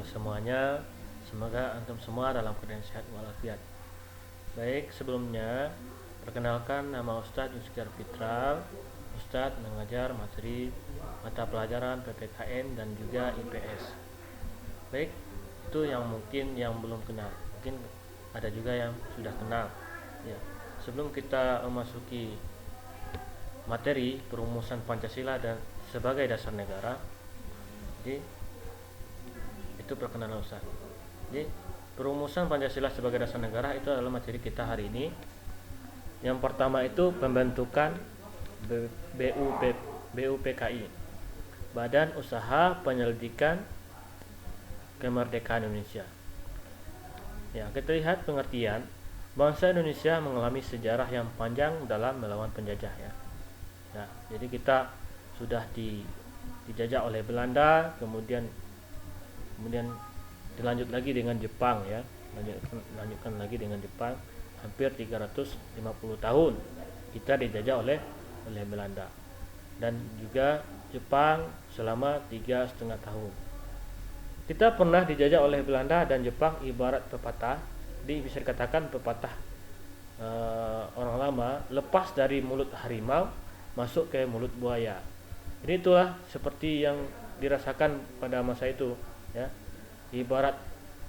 untuk semuanya. Semoga antum semua dalam keadaan sehat walafiat. Baik, sebelumnya perkenalkan, nama Ustadz Yusgar Fitral. Ustadz mengajar materi mata pelajaran PPKN dan juga IPS. Baik, itu yang mungkin yang belum kenal. Mungkin ada juga yang sudah kenal. Ya, sebelum kita memasuki materi perumusan Pancasila dan sebagai dasar negara, jadi itu perkenalan Ustaz. Jadi perumusan Pancasila sebagai dasar negara itu adalah materi kita hari ini. Yang pertama itu pembentukan BUPKI, Badan Usaha Penyelidikan Kemerdekaan Indonesia. Ya, kita lihat pengertian. Bangsa Indonesia mengalami sejarah yang panjang dalam melawan penjajah ya. Nah, jadi kita sudah dijajah oleh Belanda, kemudian dilanjut lagi dengan Jepang ya. Lanjutkan lagi dengan Jepang, hampir 350 tahun kita dijajah oleh Belanda. Dan juga Jepang selama 3,5 tahun. Kita pernah dijajah oleh Belanda dan Jepang ibarat pepatah, bisa dikatakan pepatah orang lama, lepas dari mulut harimau masuk ke mulut buaya. Jadi itulah seperti yang dirasakan pada masa itu ya. Ibarat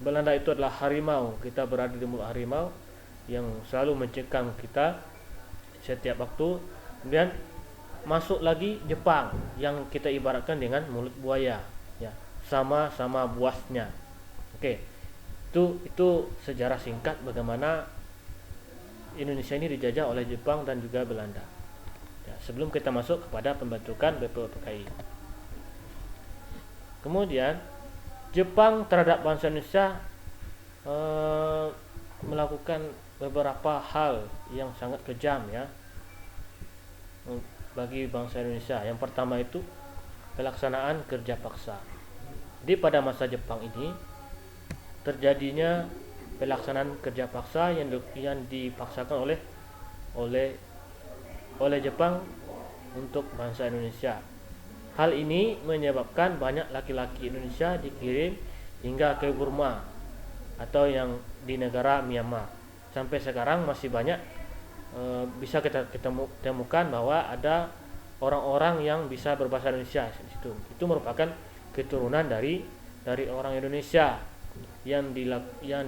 Belanda itu adalah harimau, kita berada di mulut harimau yang selalu mencekam kita setiap waktu. Kemudian masuk lagi Jepang yang kita ibaratkan dengan mulut buaya ya, sama-sama buasnya. Oke. Itu sejarah singkat bagaimana Indonesia ini dijajah oleh Jepang dan juga Belanda. Ya, sebelum kita masuk kepada pembentukan BPUPKI. Kemudian Jepang terhadap bangsa Indonesia melakukan beberapa hal yang sangat kejam ya bagi bangsa Indonesia. Yang pertama itu pelaksanaan kerja paksa. Jadi pada masa Jepang ini terjadinya pelaksanaan kerja paksa yang dipaksakan oleh Jepang untuk bangsa Indonesia. Hal ini menyebabkan banyak laki-laki Indonesia dikirim hingga ke Burma atau yang di negara Myanmar. Sampai sekarang masih banyak bisa kita temukan bahwa ada orang-orang yang bisa berbahasa Indonesia di situ. Itu merupakan keturunan dari orang Indonesia yang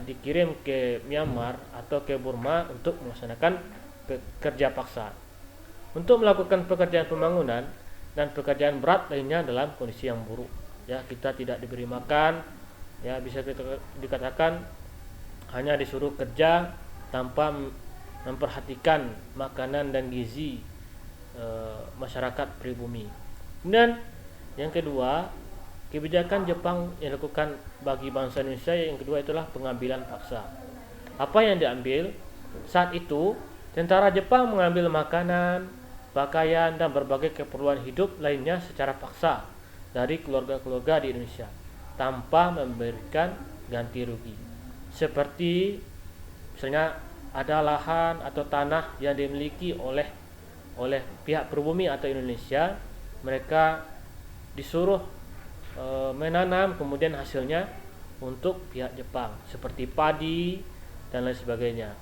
dikirim ke Myanmar atau ke Burma untuk melaksanakan kerja paksa, untuk melakukan pekerjaan pembangunan dan pekerjaan berat lainnya dalam kondisi yang buruk ya. Kita tidak diberi makan ya, bisa dikatakan hanya disuruh kerja tanpa memperhatikan makanan dan gizi masyarakat pribumi. Dan yang kedua, kebijakan Jepang yang dilakukan bagi bangsa Indonesia yang kedua itulah pengambilan paksa. Apa yang diambil? Saat itu tentara Jepang mengambil makanan, pakaian dan berbagai keperluan hidup lainnya secara paksa dari keluarga-keluarga di Indonesia tanpa memberikan ganti rugi. Seperti misalnya ada lahan atau tanah yang dimiliki oleh pihak pribumi atau Indonesia, mereka disuruh menanam kemudian hasilnya untuk pihak Jepang seperti padi dan lain sebagainya.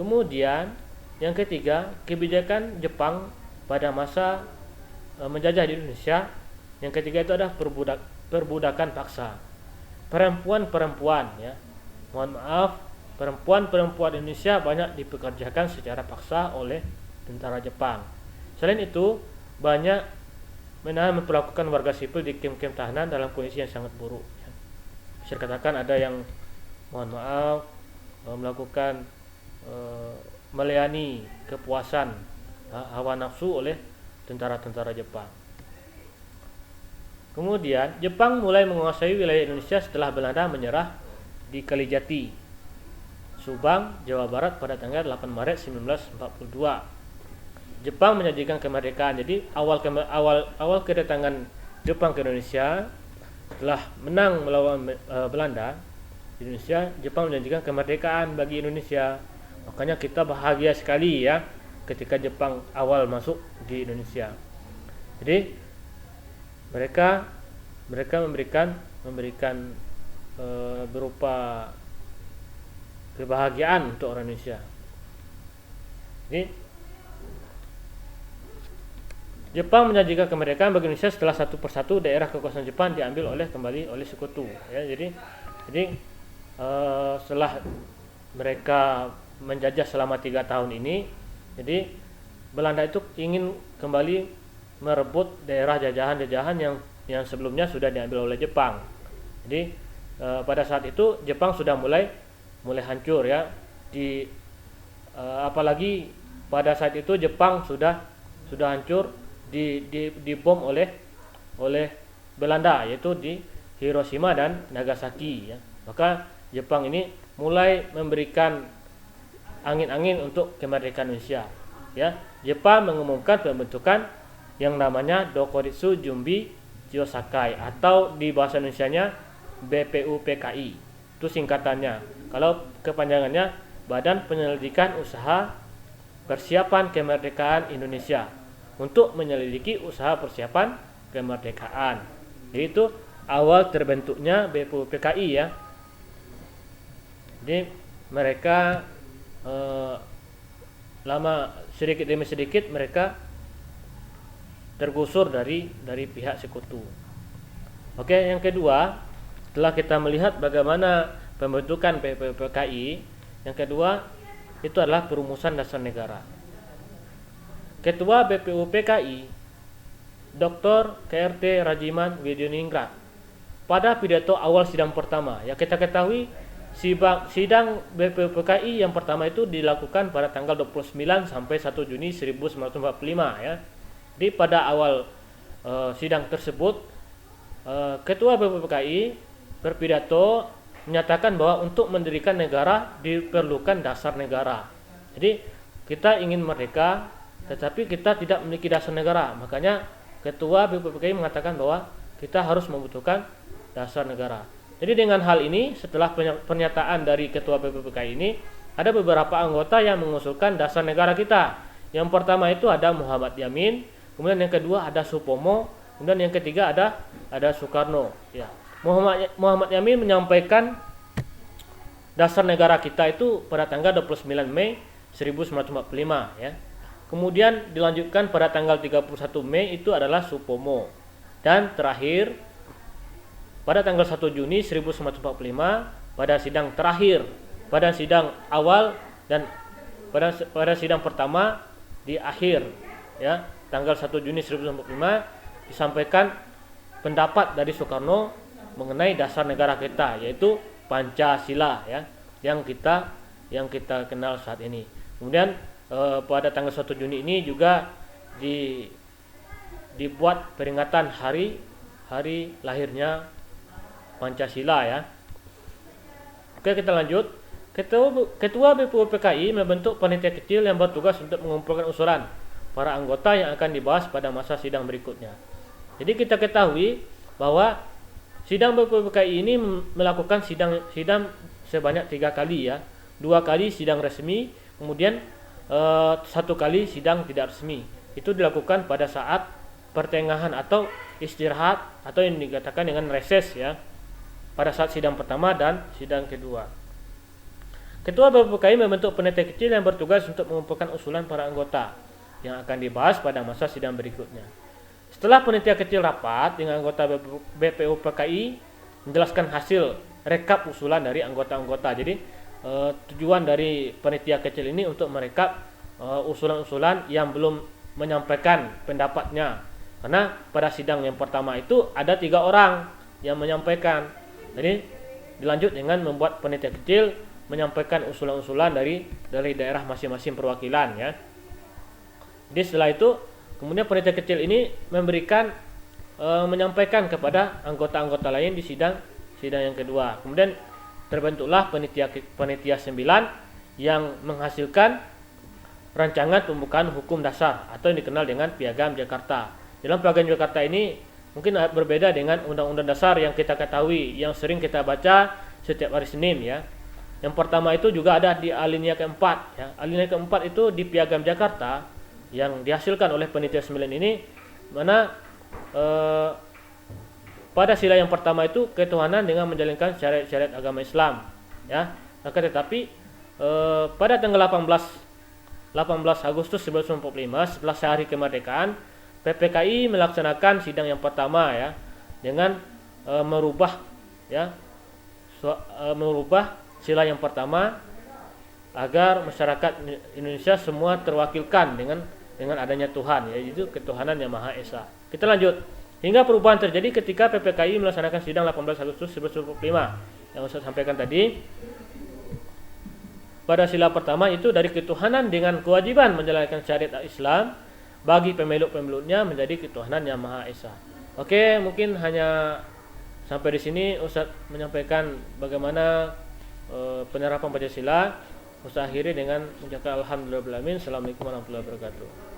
Kemudian yang ketiga, kebijakan Jepang pada masa menjajah di Indonesia, yang ketiga itu adalah perbudakan paksa. Perempuan ya, mohon maaf, perempuan Indonesia banyak dipekerjakan secara paksa oleh tentara Jepang. Selain itu, banyak memperlakukan warga sipil di kem-kem tahanan dalam kondisi yang sangat buruk. Bisa dikatakan ada yang mohon maaf melakukan melayani kepuasan hawa nafsu oleh tentara-tentara Jepang. Kemudian Jepang mulai menguasai wilayah Indonesia setelah Belanda menyerah di Kalijati, Subang, Jawa Barat pada tanggal 8 Maret 1942. Jepang menjanjikan kemerdekaan. Jadi awal kedatangan Jepang ke Indonesia setelah menang melawan Belanda di Indonesia, Jepang menjanjikan kemerdekaan bagi Indonesia. Makanya kita bahagia sekali ya ketika Jepang awal masuk di Indonesia. Jadi mereka memberikan berupa kebahagiaan untuk orang Indonesia. Jadi Jepang menjanjikan kemerdekaan bagi Indonesia setelah satu persatu daerah kekuasaan Jepang diambil kembali oleh sekutu. Ya, jadi setelah mereka menjajah selama 3 tahun ini, jadi Belanda itu ingin kembali merebut daerah jajahan-jajahan yang sebelumnya sudah diambil oleh Jepang. Jadi pada saat itu Jepang sudah mulai hancur ya. Apalagi pada saat itu Jepang sudah hancur dibom oleh Belanda, yaitu di Hiroshima dan Nagasaki ya. Maka Jepang ini mulai memberikan angin-angin untuk kemerdekaan Indonesia ya. Jepang mengumumkan pembentukan yang namanya Dokuritsu Jumbi Chiyosakai, atau di bahasa Indonesianya BPUPKI. Itu singkatannya. Kalau kepanjangannya Badan Penyelidikan Usaha Persiapan Kemerdekaan Indonesia, untuk menyelidiki usaha persiapan kemerdekaan. Jadi itu awal terbentuknya BPUPKI ya. Jadi mereka lama sedikit demi sedikit mereka tergusur dari pihak sekutu. Oke, yang kedua, setelah kita melihat bagaimana pembentukan BPUPKI, yang kedua itu adalah perumusan dasar negara. Ketua BPUPKI Dr. KRT Rajiman Widyaningrat pada pidato awal sidang pertama, ya kita ketahui sidang BPUPKI yang pertama itu dilakukan pada tanggal 29 sampai 1 Juni 1945 ya. Jadi pada awal sidang tersebut Ketua BPUPKI berpidato menyatakan bahwa untuk mendirikan negara diperlukan dasar negara. Jadi kita ingin merdeka, tetapi kita tidak memiliki dasar negara. Makanya Ketua BPUPKI mengatakan bahwa kita harus membutuhkan dasar negara. Jadi dengan hal ini, setelah pernyataan dari Ketua BPUPKI ini, ada beberapa anggota yang mengusulkan dasar negara kita. Yang pertama itu ada Muhammad Yamin, kemudian yang kedua ada Supomo, kemudian yang ketiga ada Soekarno. Ya. Muhammad Yamin menyampaikan dasar negara kita itu pada tanggal 29 Mei 1945 ya. Kemudian dilanjutkan pada tanggal 31 Mei itu adalah Supomo. Dan terakhir pada tanggal 1 Juni 1945 pada sidang terakhir, pada sidang awal dan pada sidang pertama di akhir ya, tanggal 1 Juni 1945 disampaikan pendapat dari Soekarno mengenai dasar negara kita, yaitu Pancasila ya, yang kita kenal saat ini. Kemudian pada tanggal 1 Juni ini juga dibuat peringatan hari lahirnya Pancasila ya. Oke, kita lanjut. Ketua BPUPKI membentuk panitia kecil yang bertugas untuk mengumpulkan usulan para anggota yang akan dibahas pada masa sidang berikutnya. Jadi kita ketahui bahwa sidang BPUPKI ini melakukan sidang sebanyak 3 kali ya. 2 kali sidang resmi, kemudian 1 kali sidang tidak resmi. Itu dilakukan pada saat pertengahan atau istirahat, atau yang dikatakan dengan reses ya, pada saat sidang pertama dan sidang kedua. Ketua BPUPKI membentuk panitia kecil yang bertugas untuk mengumpulkan usulan para anggota yang akan dibahas pada masa sidang berikutnya. Setelah panitia kecil rapat dengan anggota BPUPKI menjelaskan hasil rekap usulan dari anggota-anggota. Jadi tujuan dari panitia kecil ini untuk merekap usulan-usulan yang belum menyampaikan pendapatnya. Karena pada sidang yang pertama itu ada 3 orang yang menyampaikan. Jadi dilanjut dengan membuat panitia kecil menyampaikan usulan-usulan dari daerah masing-masing perwakilan ya. Jadi setelah itu kemudian panitia kecil ini menyampaikan kepada anggota-anggota lain di sidang yang kedua. Kemudian terbentuklah panitia 9 yang menghasilkan rancangan pembukaan hukum dasar atau yang dikenal dengan Piagam Jakarta. Dalam Piagam Jakarta ini mungkin berbeda dengan Undang-Undang Dasar yang kita ketahui, yang sering kita baca setiap hari Senin ya. Yang pertama itu juga ada di alinea keempat ya. Alinea keempat itu di Piagam Jakarta yang dihasilkan oleh panitia 9 ini, mana pada sila yang pertama itu ketuhanan dengan menjalankan syariat-syariat agama Islam, ya. Akan tetapi pada tanggal 18 Agustus 1945, setelah sehari kemerdekaan, PPKI melaksanakan sidang yang pertama, ya, dengan merubah sila yang pertama agar masyarakat Indonesia semua terwakilkan dengan adanya Tuhan, yaitu ketuhanan yang Maha Esa. Kita lanjut. Hingga perubahan terjadi ketika PPKI melaksanakan sidang 18 Agustus 1945 yang saya sampaikan tadi. Pada sila pertama itu dari ketuhanan dengan kewajiban menjalankan syariat Islam bagi pemeluk-pemeluknya menjadi ketuhanan yang Maha Esa. Oke, mungkin hanya sampai di sini Ustaz menyampaikan bagaimana penerapan Pancasila. Ustaz akhiri dengan mengucapkan alhamdulillahirabbil alamin. Assalamualaikum warahmatullahi wabarakatuh.